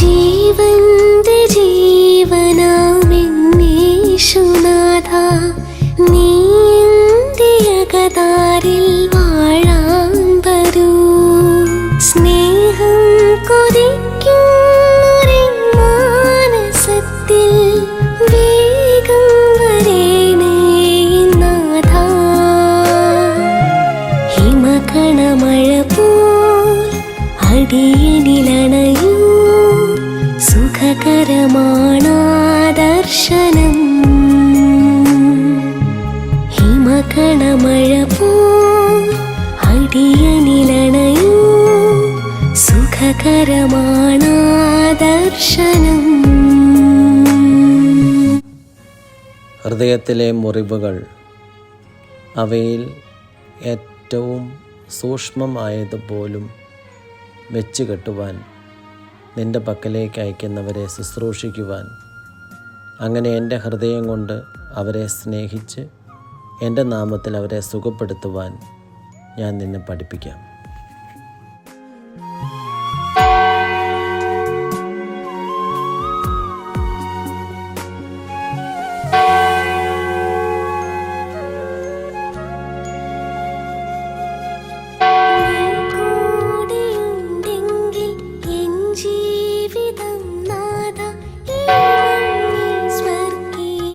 ജീവന്റെ ജീവനാമെന്നീശുനാഥ, നീ എന്റെ അകതാരിൽ വാഴാൻ വരൂ. സ്നേഹം കൊതിക്കുന്നൊരു മാനസത്തിൽ വേഗം വരേണേ നാഥ. ഹിമകണമഴ പോൽ അടിയനിലണയൂ, സുഖകരമാണാ ദർശനം. ഹിമകണമഴ പോൽ അടിയനിലണയൂ, സുഖകരമാണാ ദർശനം. ഹൃദയത്തിലെ മുറിവുകൾ, അവയിൽ ഏറ്റവും സൂക്ഷ്മമായതുപോലും വെച്ച് കെട്ടുവാൻ നിൻ്റെ പക്കലേക്ക് അയക്കുന്നവരെ ശുശ്രൂഷിക്കുവാൻ, അങ്ങനെ എൻ്റെ ഹൃദയം കൊണ്ട് അവരെ സ്നേഹിച്ച് എൻ്റെ നാമത്തിൽ അവരെ സുഖപ്പെടുത്തുവാൻ ഞാൻ നിന്നെ പഠിപ്പിക്കാം.